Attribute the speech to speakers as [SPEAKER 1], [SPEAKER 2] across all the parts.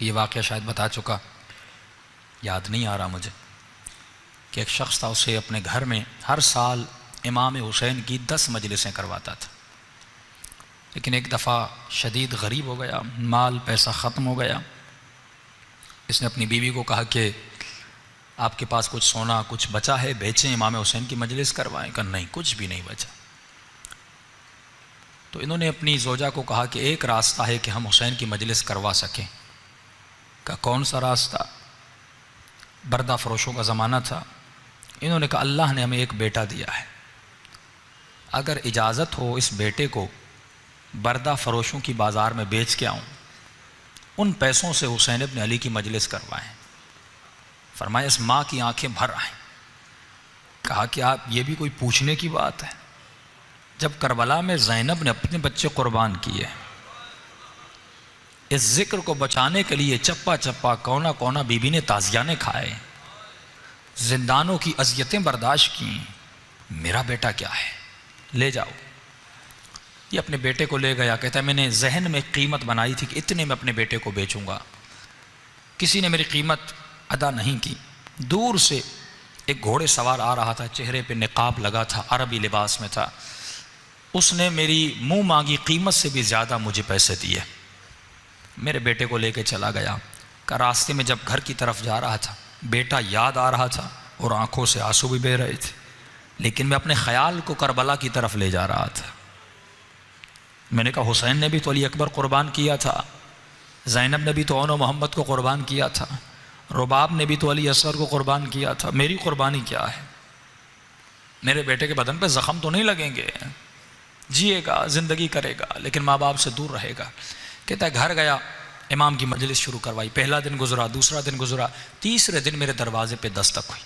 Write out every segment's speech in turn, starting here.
[SPEAKER 1] کہ یہ واقعہ شاید بتا چکا، یاد نہیں آ رہا مجھے، کہ ایک شخص تھا، اسے اپنے گھر میں ہر سال امام حسین کی 10 مجلسیں کرواتا تھا، لیکن ایک دفعہ شدید غریب ہو گیا، مال پیسہ ختم ہو گیا۔ اس نے اپنی بیوی کو کہا کہ آپ کے پاس کچھ سونا کچھ بچا ہے، بیچیں، امام حسین کی مجلس کروائیں۔ کہا نہیں، کچھ بھی نہیں بچا۔ تو انہوں نے اپنی زوجہ کو کہا کہ ایک راستہ ہے کہ ہم حسین کی مجلس کروا سکیں۔ کہا کون سا راستہ؟ بردہ فروشوں کا زمانہ تھا۔ انہوں نے کہا اللہ نے ہمیں ایک بیٹا دیا ہے، اگر اجازت ہو اس بیٹے کو بردہ فروشوں کی بازار میں بیچ کے آؤں، ان پیسوں سے حسین ابن علی کی مجلس کروائیں۔ فرمایا اس ماں کی آنکھیں بھر آئیں۔ کہا کہ آپ یہ بھی کوئی پوچھنے کی بات ہے؟ جب کربلا میں زینب نے اپنے بچے قربان کیے، اس ذکر کو بچانے کے لیے چپا چپا کونا کونا بی بی نے تازیانے کھائے، زندانوں کی اذیتیں برداشت کیں، میرا بیٹا کیا ہے، لے جاؤ۔ یہ اپنے بیٹے کو لے گیا، کہتا ہے میں نے ذہن میں قیمت بنائی تھی کہ اتنے میں اپنے بیٹے کو بیچوں گا، کسی نے میری قیمت ادا نہیں کی۔ دور سے ایک گھوڑے سوار آ رہا تھا، چہرے پہ نقاب لگا تھا، عربی لباس میں تھا، اس نے میری منہ مانگی قیمت سے بھی زیادہ مجھے پیسے دیے، میرے بیٹے کو لے کے چلا گیا۔ کہ راستے میں جب گھر کی طرف جا رہا تھا، بیٹا یاد آ رہا تھا اور آنکھوں سے آنسو بھی بہہ رہے تھے، لیکن میں اپنے خیال کو کربلا کی طرف لے جا رہا تھا۔ میں نے کہا حسین نے بھی تو علی اکبر قربان کیا تھا، زینب نے بھی تو اون و محمد کو قربان کیا تھا، رباب نے بھی تو علی اصغر کو قربان کیا تھا، میری قربانی کیا ہے؟ میرے بیٹے کے بدن پہ زخم تو نہیں لگیں گے، جیے گا، زندگی کرے گا، لیکن ماں باپ سے دور رہے گا۔ کہتا ہے گھر گیا، امام کی مجلس شروع کروائی، پہلا دن گزرا، دوسرا دن گزرا، تیسرے دن میرے دروازے پہ دستک ہوئی۔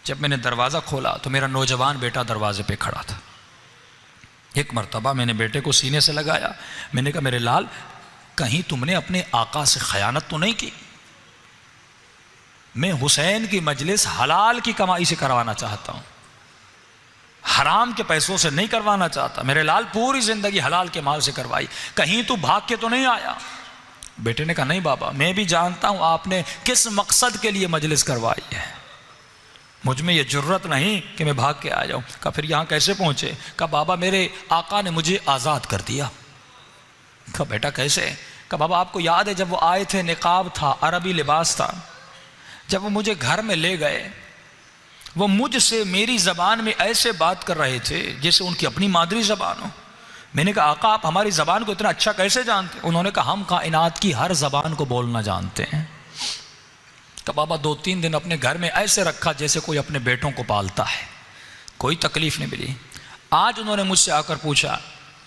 [SPEAKER 1] جب میں نے دروازہ کھولا تو میرا نوجوان بیٹا دروازے پہ کھڑا تھا۔ ایک مرتبہ میں نے بیٹے کو سینے سے لگایا، میں نے کہا میرے لال، کہیں تم نے اپنے آقا سے خیانت تو نہیں کی؟ میں حسین کی مجلس حلال کی کمائی سے کروانا چاہتا ہوں، حرام کے پیسوں سے نہیں کروانا چاہتا۔ میرے لال پوری زندگی حلال کے مال سے کروائی، کہیں تو بھاگ کے تو نہیں آیا؟ بیٹے نے کہا نہیں بابا، میں بھی جانتا ہوں آپ نے کس مقصد کے لیے مجلس کروائی ہے، مجھ میں یہ جرت نہیں کہ میں بھاگ کے آ جاؤں۔ کہا پھر یہاں کیسے پہنچے؟ کہا بابا میرے آقا نے مجھے آزاد کر دیا۔ کہا بیٹا کیسے؟ کہا بابا آپ کو یاد ہے جب وہ آئے تھے، نقاب تھا، عربی لباس تھا، جب وہ مجھے گھر میں لے گئے، وہ مجھ سے میری زبان میں ایسے بات کر رہے تھے جیسے ان کی اپنی مادری زبان ہو۔ میں نے کہا آقا آپ ہماری زبان کو اتنا اچھا کیسے جانتے؟ انہوں نے کہا ہم کائنات کی ہر زبان کو بولنا جانتے ہیں۔ کہ بابا 2-3 دن اپنے گھر میں ایسے رکھا جیسے کوئی اپنے بیٹوں کو پالتا ہے، کوئی تکلیف نہیں ملی۔ آج انہوں نے مجھ سے آ کر پوچھا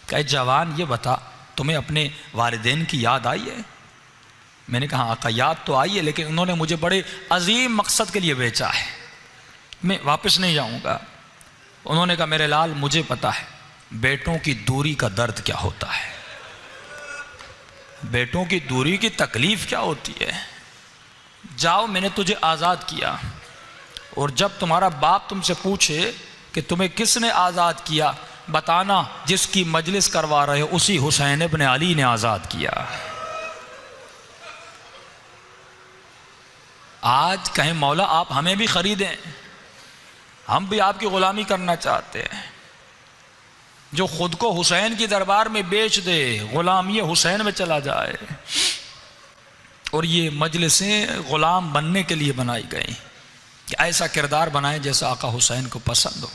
[SPEAKER 1] کہ اے جوان یہ بتا تمہیں اپنے والدین کی یاد آئی ہے؟ میں نے کہا آقا یاد تو آئی ہے، لیکن انہوں نے مجھے بڑے عظیم مقصد کے لیے بیچا ہے، میں واپس نہیں جاؤں گا۔ انہوں نے کہا میرے لال مجھے پتا ہے بیٹوں کی دوری کا درد کیا ہوتا ہے، بیٹوں کی دوری کی تکلیف کیا ہوتی ہے۔ جاؤ میں نے تجھے آزاد کیا، اور جب تمہارا باپ تم سے پوچھے کہ تمہیں کس نے آزاد کیا، بتانا جس کی مجلس کروا رہے ہو اسی حسین ابن علی نے آزاد کیا۔ آج کہیں مولا آپ ہمیں بھی خریدیں، ہم بھی آپ کی غلامی کرنا چاہتے ہیں۔ جو خود کو حسین کی دربار میں بیچ دے، غلامی حسین میں چلا جائے۔ اور یہ مجلسیں غلام بننے کے لیے بنائی گئی کہ ایسا کردار بنائیں جیسا آقا حسین کو پسند ہو۔